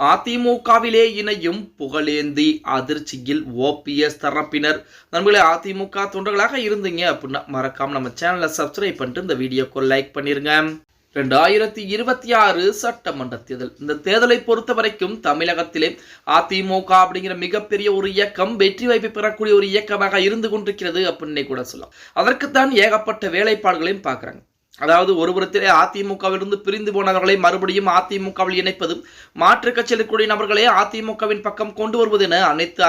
அதிமுகவிலே இணையும் புகழேந்தி அதிர்ச்சியில் ஓபிஎஸ் தரப்பினர். நண்பர்களே, அதிமுக தொண்டர்களாக இருந்தீங்க அப்படின்னா மறக்காம நம்ம சேனலை சப்ஸ்கிரைப் பண்ணிட்டு இந்த வீடியோக்கு லைக் பண்ணிருங்க. 2026 சட்டமன்ற தேர்தல். இந்த தேர்தலை பொறுத்த வரைக்கும் தமிழகத்திலே அதிமுக அப்படிங்கிற மிகப்பெரிய ஒரு இயக்கம் வெற்றி வாய்ப்பு பெறக்கூடிய ஒரு இயக்கமாக இருந்து கொண்டிருக்கிறது அப்படின்னு கூட சொல்லலாம். அதற்குத்தான் ஏகப்பட்ட வேலைப்பாடுகளையும் பார்க்குறாங்க. அதாவது ஒருபுறத்திலே அதிமுகவிலிருந்து பிரிந்து போனவர்களை மறுபடியும் அதிமுகவில் இணைப்பதும், மாற்று கட்சியில் இருக்கக்கூடிய நபர்களே அதிமுகவின் பக்கம் கொண்டு வருவது என அனைத்து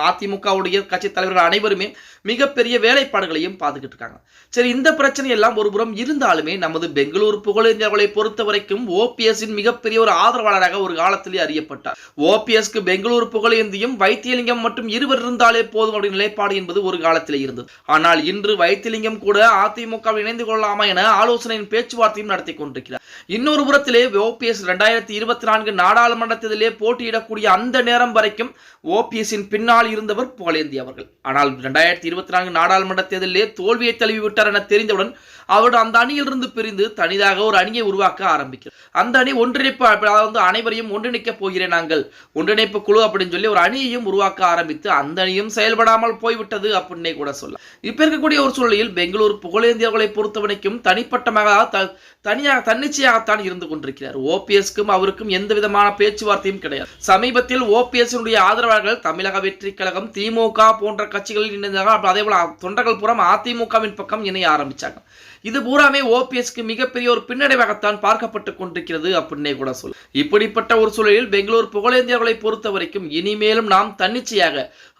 அதிமுகவுடைய கட்சி தலைவர்கள் அனைவருமே மிகப்பெரிய வேலைப்பாடுகளையும் பார்த்துக்கிட்டு இருக்காங்க. சரி, இந்த பிரச்சனை எல்லாம் ஒருபுறம் இருந்தாலுமே நமது பெங்களூர் புகழேந்தியர்களை பொறுத்த வரைக்கும் ஓபிஎஸ்ஸின் மிகப்பெரிய ஒரு ஆதரவாளராக ஒரு காலத்திலே அறியப்பட்டார். ஓபிஎஸ்க்கு பெங்களூர் புகழேந்தியும் வைத்தியலிங்கம் மற்றும் இருவர் இருந்தாலே போதும் அப்படின்ற நிலைப்பாடு என்பது ஒரு காலத்திலே இருந்தது. ஆனால் இன்று வைத்தியலிங்கம் கூட அதிமுகவில் இணைந்து கொள்ளலாமா என ஆலோசனையின் பேச்சுவார்த்தையும் நடத்தி கொண்டிருக்கிறார். இன்னொரு புறத்திலே ஓபிஎஸ் 2024 நாடாளுமன்ற தேர்தலிலே போட்டியிடக்கூடிய அந்த நேரம் வரைக்கும் ஓபிஎஸ்ஸின் பின்னால் இருந்தவர் புகழேந்தி அவர்கள். ஆனால் 2024 நாடாளுமன்ற தேர்தலிலே தோல்வியை தழுவி விட்டார் என தெரிந்தவுடன் அவருடைய அந்த அணியிலிருந்து பிரிந்து தனியாக ஒரு அணியை உருவாக்க ஆரம்பிக்கிறார். அந்த அணி ஒன்றிணைப்பு, அதாவது அனைவரையும் ஒன்றிணைக்க போகிறேன், நாங்கள் ஒன்றிணைப்பு குழு அப்படின்னு சொல்லி ஒரு அணியையும் உருவாக்க ஆரம்பித்து அந்த அணியும் செயல்படாமல் போய்விட்டது அப்படின்னே கூட சொல்லலாம். இப்ப இருக்கக்கூடிய ஒரு சூழலில் பெங்களூர் புகழேந்தியர்களை பொறுத்தவரைக்கும் தன்னிச்சையாகத்தான் இருந்து கொண்டிருக்கிறார். ஓபிஎஸ்க்கும் அவருக்கும் எந்த விதமான பேச்சுவார்த்தையும் கிடையாது. சமீபத்தில் ஓபிஎஸ் ஆதரவாளர்கள் தமிழக வெற்றி கழகம், திமுக போன்ற கட்சிகளில் இணைந்தார்கள். அதே போல தொண்டர்கள் புறம் அதிமுகவின் பக்கம் இணைய ஆரம்பிச்சாங்க. இது பூராமே ஓபிஎஸ்க்கு மிகப்பெரிய ஒரு பின்னடைவாகத்தான் பார்க்கப்பட்டுக் கொண்டிருக்கிறது அப்படின்னே கூட சொல்லும். இப்படிப்பட்ட ஒரு சூழலில் பெங்களூர் புகழேந்தியர்களை பொறுத்த வரைக்கும் இனிமேலும் நாம் தன்னிச்சையாக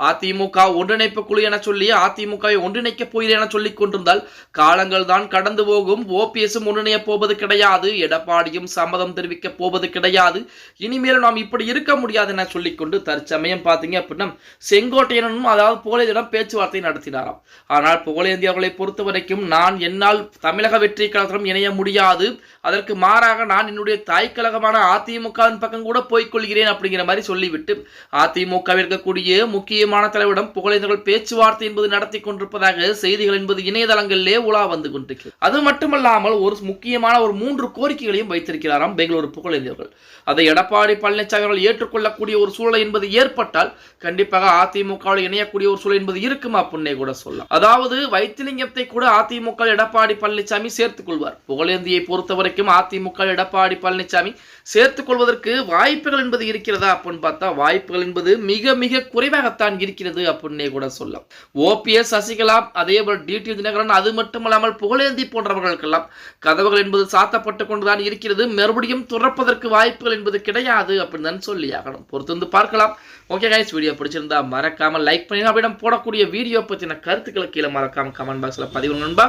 அதிமுக ஒன்றிணைப்பு குழு என சொல்லி அதிமுகவை ஒன்றிணைக்க போகிறேன் என சொல்லிக் கொண்டிருந்தால் காலங்கள் தான் கடந்து போகும். ஓபிஎஸும் ஒன்றிணைய போவது கிடையாது, எடப்பாடியும் சம்மதம் தெரிவிக்க போவது கிடையாது. இனிமேலும் நாம் இப்படி இருக்க முடியாது என சொல்லிக்கொண்டு தற்சமயம் பார்த்தீங்க அப்படின்னா செங்கோட்டையனும் அதாவது புகழேந்தியிடம் பேச்சுவார்த்தை நடத்தினாராம். ஆனால் புகழேந்தியர்களை பொறுத்த வரைக்கும் நான் என்னால் தமிழக வெற்றி கழகத்திலும் இணைய முடியாது, அதற்கு மாறாக நான் என்னுடைய தாய் கழகமான அதிமுகவின் பக்கம் கூட போய்கொள்கிறேன் அப்படிங்கிற மாதிரி சொல்லிவிட்டு அதிமுக இருக்கக்கூடிய முக்கியமான தலைவரிடம் புகழேந்தியர்கள் பேச்சுவார்த்தை என்பது நடத்தி கொண்டிருப்பதாக செய்திகள் என்பது இணையதளங்களிலே உலா வந்து கொண்டிருக்கிறது. அது மட்டுமல்லாமல் ஒரு முக்கியமான ஒரு 3 கோரிக்கைகளையும் வைத்திருக்கிறாராம் பெங்களூர் புகழேந்தியர்கள். அதை எடப்பாடி பழனிசாமி அவர்கள் ஏற்றுக்கொள்ளக்கூடிய ஒரு சூழல் என்பது ஏற்பட்டால் கண்டிப்பாக அதிமுகவில் இணையக்கூடிய ஒரு சூழல் என்பது இருக்குமா அப்படின்னே கூட சொல்லலாம். அதாவது வைத்திலிங்கத்தை கூட அதிமுக எடப்பாடி பழனிசாமி சேர்த்துக் கொள்வார். புகழேந்தியை பொறுத்த வரைக்கும் அதிமுக எடப்பாடி பழனிசாமி சேர்த்துக் கொள்வதற்கு வாய்ப்புகள் என்பது இருக்கிறதா அப்படின்னு பார்த்தா வாய்ப்புகள் என்பது மிக மிக குறைவாகத்தான் இருக்கிறது அப்படின்னே கூட சொல்லலாம். ஓபிஎஸ், சசிகலா, அதே போல டிடி தினகரன், அது மட்டுமல்லாமல் புகழேந்தி போன்றவர்களுக்கெல்லாம் கதவுகள் என்பது சாத்தப்பட்டு கொண்டுதான் இருக்கிறது. மறுபடியும் துறப்பதற்கு வாய்ப்புகள் என்பது கிடையாது அப்படின்னு தான் சொல்லி ஆகணும். பொறுத்து வந்து பார்க்கலாம். ஓகே கைஸ், வீடியோ பிடிச்சிருந்தா மறக்காம லைக் பண்ணி அப்படியே போடக்கூடிய வீடியோ பற்றின கருத்துக்களை கீழே மறக்காம கமெண்ட் பாக்ஸ்ல பதிவு நண்பா.